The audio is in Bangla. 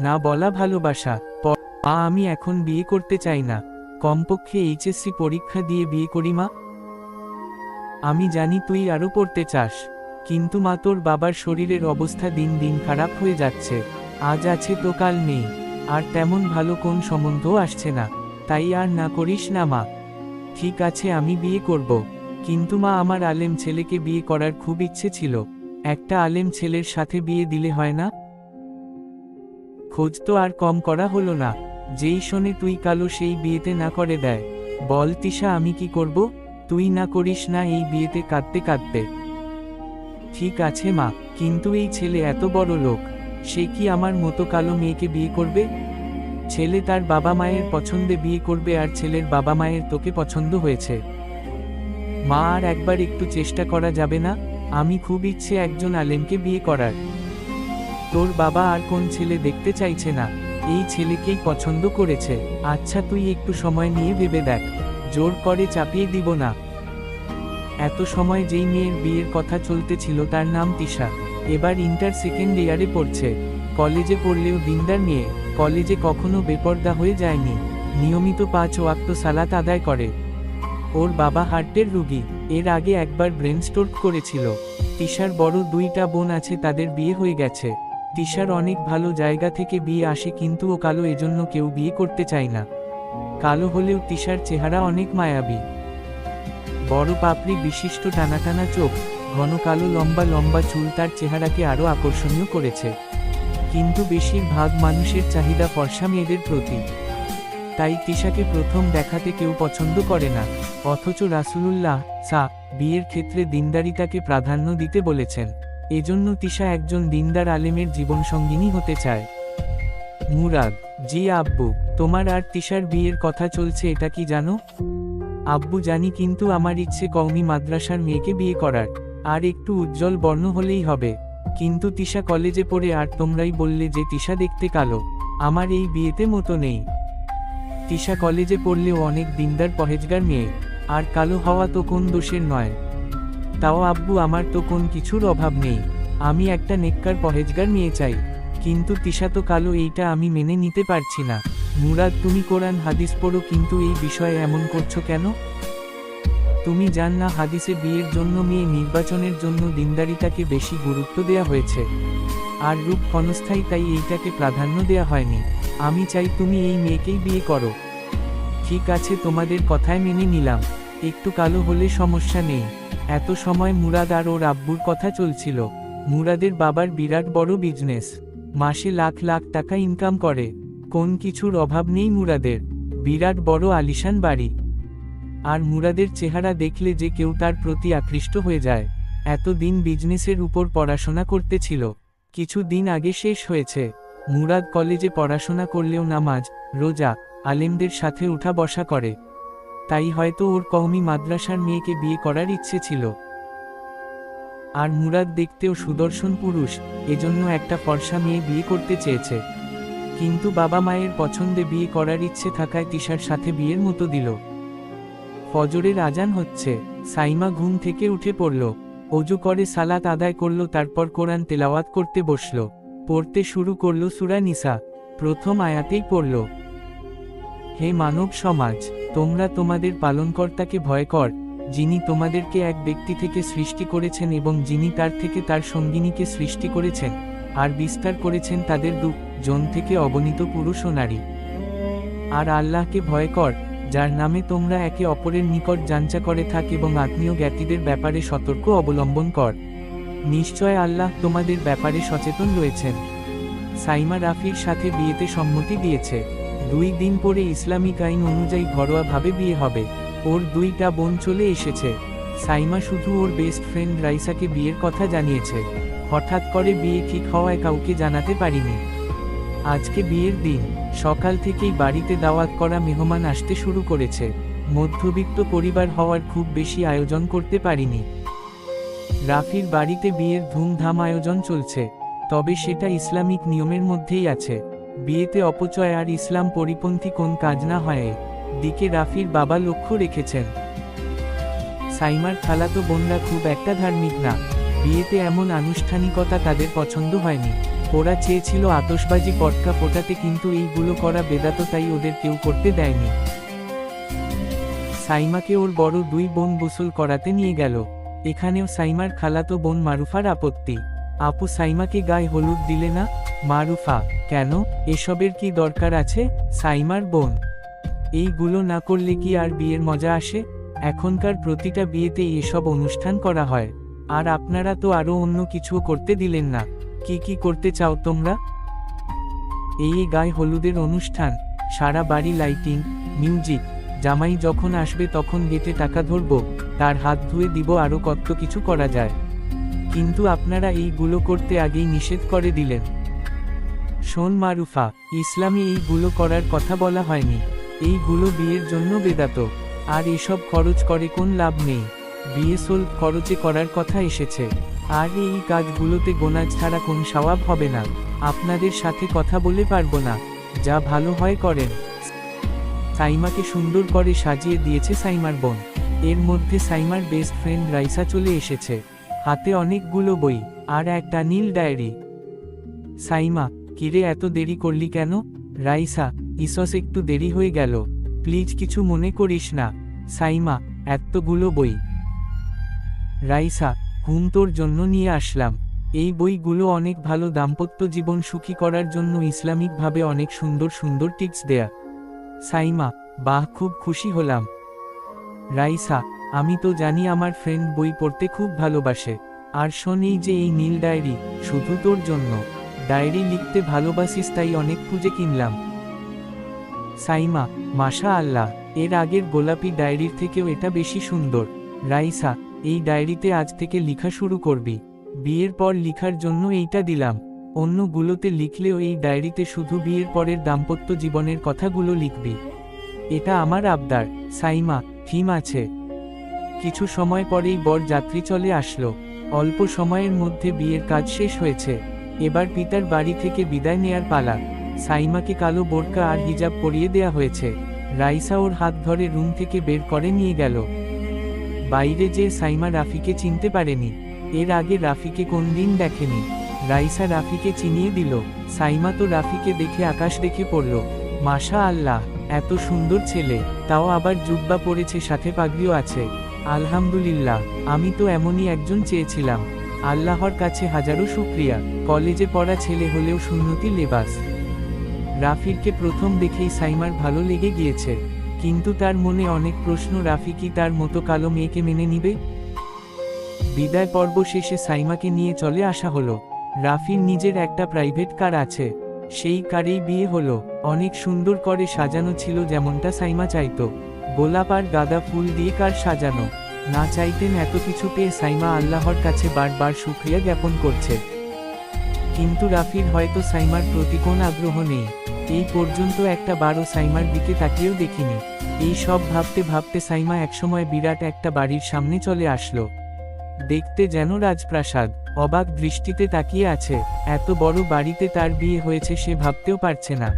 না বলা ভালোবাসা। মা, আমি এখন বিয়ে করতে চাই না, কমপক্ষে এইচএসসি পরীক্ষা দিয়ে বিয়ে করি মা। আমি জানি তুই আরও পড়তে চাস, কিন্তু মা, তোর বাবার শরীরের অবস্থা দিন দিন খারাপ হয়ে যাচ্ছে। আজ আছে তো কাল নেই, আর তেমন ভালো কোন সম্বন্ধও আসছে না। তাই আর না করিস না মা। ঠিক আছে, আমি বিয়ে করব, কিন্তু মা, আমার আলেম ছেলেকে বিয়ে করার খুব ইচ্ছে ছিল। একটা আলেম ছেলের সাথে বিয়ে দিলে হয় না? খোঁজ তো আর কম করা হলো না, যেই শোনে তুই কালো সেই বিয়েতে না করে দেয়। বল তিশা, আমি কি করব? তুই না করিস না এই বিয়েতে কাঁদতে কাঁদতে। ঠিক আছে মা, কিন্তু এই ছেলে এত বড় লোক, সে কি আমার মতো কালো মেয়েকে বিয়ে করবে? ছেলে তার বাবা মায়ের পছন্দে বিয়ে করবে, আর ছেলের বাবা মায়ের তোকে পছন্দ হয়েছে। মা, আর একবার একটু চেষ্টা করা যাবে না? আমি খুব ইচ্ছে একজন আলেমকে বিয়ে করার। তোর বাবা আর কোন ছেলে দেখতে চাইছে না, এই ছেলেকেই পছন্দ করেছে। আচ্ছা, তুই একটু সময় নিয়ে ভেবে দেখ, জোর করে চাপিয়ে দিব না। এত সময় যেই মেয়ের বিয়ের কথা চলতেছিল তার নাম তিশা, এবার ইন্টার সেকেন্ড ইয়ারে পড়ছে। কলেজে পড়লেও দিনদার মেয়ে, কলেজে কখনো বেপর্দা হয়ে যায়নি, নিয়মিত 5 ওয়াক্ত সালাত আদায় করে। ওর বাবা হার্টের রুগী, এর আগে একবার ব্রেন স্ট্রোক করেছিল। তিশার বড় 2টা বোন আছে, তাদের বিয়ে হয়ে গেছে। তিশার অনেক ভালো জায়গা থেকে বিয়ে আসে, কিন্তু ও কালো, এজন্য কেউ বিয়ে করতে চায় না। কালো হলেও তিশার চেহারা অনেক মায়াবী, বড় পাপড়ি বিশিষ্ট টানা টানা চোখ, ঘন কালো লম্বা লম্বা চুল তার চেহারাকে আরও আকর্ষণীয় করেছে। কিন্তু বেশিরভাগ মানুষের চাহিদা ফর্সা মেয়েদের প্রতি, তাই তিশাকে প্রথম দেখাতে কেউ পছন্দ করে না। অথচ রাসূলুল্লাহ বিয়ের ক্ষেত্রে দিনদারিতাকে প্রাধান্য দিতে বলেছেন, এজন্য তিশা একজন দিনদার আলেমের জীবনসঙ্গিনী হতে চায়। মুরাদ: জি আব্বু, তোমার আর তিশার বিয়ের কথা চলছে, এটা কি জানো? আব্বু, জানি, কিন্তু আমার ইচ্ছে কওমি মাদ্রাসার মেয়েকে বিয়ে করার, আর একটু উজ্জ্বল বর্ণ হলেই হবে। কিন্তু তিশা কলেজে পড়ে, আর তোমরাই বললে যে তিশা দেখতে কালো। আমার এই বিয়েতে মতো নেই। তিশা কলেজে পড়লেও অনেক দিনদার পহেজগার মেয়ে, আর কালো হওয়া তো কোন দোষের নয়। তাও আব্বু, আমার তো কোন কিছুর অভাব নেই, আমি একটা নেককার পহেজগার মেয়ে চাই। কিন্তু তিশা তো কালো, এইটা আমি মেনে নিতে পারছি না। মুরাদ, তুমি কোরআন হাদিস পড়ো, কিন্তু এই বিষয়ে এমন করছো কেন? তুমি জান না হাদিসে বিয়ের জন্য মেয়ে নির্বাচনের জন্য দিনদারিতাকে বেশি গুরুত্ব দেয়া হয়েছে, আর রূপ ক্ষণস্থায়ী, তাই এইটাকে প্রাধান্য দেয়া হয়নি। আমি চাই তুমি এই মেয়েকেই বিয়ে করো। ঠিক আছে, তোমাদের কথায় মেনে নিলাম, একটু কালো হলে সমস্যা নেই। এত সময় মুরাদ আর ওর আব্বুর কথা চলছিল। মুরাদের বাবার বিরাট বড় বিজনেস, মাসে লাখ লাখ টাকা ইনকাম করে, কোন কিছুর অভাব নেই মুরাদের, বিরাট বড় আলিশান বাড়ি। আর মুরাদের চেহারা দেখলে যে কেউ তার প্রতি আকৃষ্ট হয়ে যায়। এতদিন বিজনেসের উপর পড়াশোনা করতেছিল, কিছু দিন আগে শেষ হয়েছে। মুরাদ কলেজে পড়াশোনা করলেও নামাজ, রোজা, আলেমদের সাথে উঠা বসা করে, তাই হয়তো ওর কওমি মাদ্রাসার মেয়েকে বিয়ে করার ইচ্ছে ছিল। আর মুরাদ দেখতেও সুদর্শন পুরুষ, এজন্য একটা ফর্সা মেয়ে বিয়ে করতে চেয়েছে। কিন্তু বাবা মায়ের পছন্দে বিয়ে করার ইচ্ছে থাকায় তিশার সাথে বিয়ের মতো দিল। ফজরের আজান হচ্ছে, সাইমা ঘুম থেকে উঠে পড়ল, অজু করে সালাত আদায় করল, তারপর কোরআন তেলাওয়াত করতে বসল। পড়তে শুরু করল সূরা নিসা। প্রথম আয়াতেই পড়ল, হে মানব সমাজ, তোমরা তোমাদের পালনকর্তাকে ভয় কর, যিনি তোমাদেরকে এক ব্যক্তি থেকে সৃষ্টি করেছেন এবং যিনি তার থেকে তার সঙ্গিনীকে সৃষ্টি করেছেন, আর বিস্তার করেছেন তাদের জন থেকে অগণিত পুরুষ ও নারী। আর আল্লাহকে ভয় কর, যার নামে তোমরা একে অপরের নিকট যাঞ্চা করে থাক, এবং আত্মীয় জ্ঞাতিদের ব্যাপারে সতর্ক অবলম্বন কর। নিশ্চয় আল্লাহ তোমাদের ব্যাপারে সচেতন রয়েছেন। সাইমা রাফির সাথে বিয়েতে সম্মতি দিয়েছে। 2 দিন পরে ইসলামিক আইন অনুযায়ী ঘরোয়াভাবে বিয়ে হবে। ওর 2টা বোন চলে এসেছে। সাইমা শুধু ওর বেস্ট ফ্রেন্ড রাইসাকে বিয়ের কথা জানিয়েছে। হঠাৎ করে বিয়ে ঠিক হওয়ায় কাউকে জানাতে পারিনি। আজকে বিয়ের দিন, সকাল থেকেই বাড়িতে দাওয়াত করা মেহমান আসতে শুরু করেছে। মধ্যবিত্ত পরিবার হওয়ার খুব বেশি আয়োজন করতে পারিনি। রাফির বাড়িতে বিয়ের ধুমধাম আয়োজন চলছে, তবে সেটা ইসলামিক নিয়মের মধ্যেই আছে। বিয়েতে অপচয় আর ইসলাম পরিপন্থী কোন কাজ না হয় দিকে রাফির বাবা লক্ষ্য রেখেছেন। সাইমার খালাতো বোনরা খুব একটা ধার্মিক না, বিয়েতে এমন আনুষ্ঠানিকতা তাদের পছন্দ হয়নি। ওরা চেয়েছিল আতশবাজি পটকা ফোটাতে, কিন্তু এইগুলো করা বেদাত, তাই ওদের কেউ করতে দেয়নি। সাইমাকে ওর বড় 2 বোন গোসল করাতে নিয়ে গেল। এখানেও সাইমার খালাতো বোন মারুফার আপত্তি। আপু, সাইমাকে গায়ে হলুদ দিলে না? মারুফা: কেন, এসবের কি দরকার আছে? সাইমার বোন: এইগুলো না করলে কি আর বিয়ের মজা আসে? এখনকার প্রতিটা বিয়েতেই এসব অনুষ্ঠান করা হয়। আর আপনারা তো আরও অন্য কিছুও করতে দিলেন না। কি কি করতে চাও তোমরা? এই গায়ে হলুদের অনুষ্ঠান, সারা বাড়ি লাইটিং, মিউজিক, জামাই যখন আসবে তখন গেটে টাকা ধরব, তার হাত ধুয়ে দিব, আরও কত কিছু করা যায়। কিন্তু আপনারা এইগুলো করতে আগেই নিষেধ করে দিলেন। শোন মারুফা, ইসলামে এইগুলো করার কথা বলা হয়নি। এইগুলো বিয়ের জন্য বেদাত। আর এসব খরচ করে কোন লাভ নেই। বিয়ে সোল খরচে করার কথা এসেছে। আর এই কাজগুলোতে গোনাজ ছাড়া কোন সওয়াব হবে না। আপনাদের সাথে কথা বলে পারবো না, যা ভালো হয় করেন। সাইমাকে সুন্দর করে সাজিয়ে দিয়েছে সাইমার বোন। এর মধ্যে সাইমার বেস্ট ফ্রেন্ড রাইসা চলে এসেছে, হাতে অনেকগুলো বই আর একটা নীল ডায়েরি। সাইমা: কিরে, এত দেরি করলি কেন? রাইসা: ইসস, একটু দেরি হয়ে গেল, প্লিজ কিছু মনে করিস না। সাইমা: এতগুলো বই? রাইসা: তোর জন্য নিয়ে আসলাম। এই বইগুলো অনেক ভালো, দাম্পত্য জীবন সুখী করার জন্য ইসলামিকভাবে অনেক সুন্দর সুন্দর টিপস দেয়া। সাইমা: বাহ, খুব খুশি হলাম। রাইসা: আমি তো জানি আমার ফ্রেন্ড বই পড়তে খুব ভালোবাসে। আর শোন, এই যে এই নীল ডায়েরি, শুধু তোর জন্য। ডায়েরি লিখতে ভালোবাসিস, তাই অনেক খুঁজে কিনলাম। সাইমা: মাশা আল্লাহ, এর আগের গোলাপি ডায়েরির থেকেও এটা বেশি সুন্দর। রাইসা: এই ডায়েরিতে আজ থেকে লেখা শুরু করবি। বিয়ের পর লেখার জন্য এইটা দিলাম। অন্যগুলোতে লিখলেও এই ডায়েরিতে শুধু বিয়ের পরের দাম্পত্য জীবনের কথাগুলো লিখবি। এটা আমার আবদার। সাইমা: থিম আছে। কিছু সময় পরেই বর যাত্রী চলে আসলো। অল্প সময়ের মধ্যে বিয়ের কাজ শেষ হয়েছে। এবার পিতার বাড়ি থেকে বিদায় নেয়ার পালা। সাইমাকে কালো বোরকা আর হিজাব পরিয়ে দেয়া হয়েছে। রাইসা ওর হাত ধরে রুম থেকে বের করে নিয়ে গেল। বাইরে যে সাইমা রাফিকে চিনতে পারেনি। এর আগে রাফিকে কোনদিন দেখেনি। রাইসা রাফিকে চিনিয়ে দিল। সাইমা তো রাফিকে দেখে আকাশ দেখে পড়ল। মাশা আল্লাহ, এত সুন্দর ছেলে, তাও আবার জুব্বা পরেছে, সাথে পাগড়িও আছে। আলহামদুলিল্লাহ, আমি তো এমনই একজন চেয়েছিলাম। আল্লাহর কাছে হাজারো শুকরিয়া। কলেজে পড়া ছেলে হলেও সুন্নতি লেবাস। রাফিকে প্রথম দেখেই সাইমার ভালো লেগে গিয়েছে, কিন্তু তার মনে অনেক প্রশ্ন। রাফি কি তার মতো কালো মেয়েকে মেনে নিবে? বিদায় পর্ব শেষে সাইমাকে নিয়ে চলে আসা হলো। রাফির নিজের একটা প্রাইভেট কার আছে, সেই কারেই বিয়ে হলো। অনেক সুন্দর করে সাজানো ছিল, যেমনটা সাইমা চাইতো। গোলাপ আর গাঁদা ফুল দিয়ে কার সাজানো। না চাইতেন এত কিছু পেয়ে সাইমা আল্লাহর কাছে বারবার শুকরিয়া জ্ঞাপন করছে। কিন্তু রাফির হয়তো সাইমার প্রতি কোন আগ্রহ নেই। এই পর্যন্ত একটা বারও সাইমার দিকে তাকিয়েও দেখিনি। এই সব ভাবতে ভাবতে সাইমা একসময় বিরাট একটা বাড়ির সামনে চলে আসলো। দেখতে যেন রাজপ্রাসাদ। অবাক দৃষ্টিতে তাকিয়ে আছে। এত বড় বাড়িতে তার বিয়ে হয়েছে সে ভাবতেও পারছে না।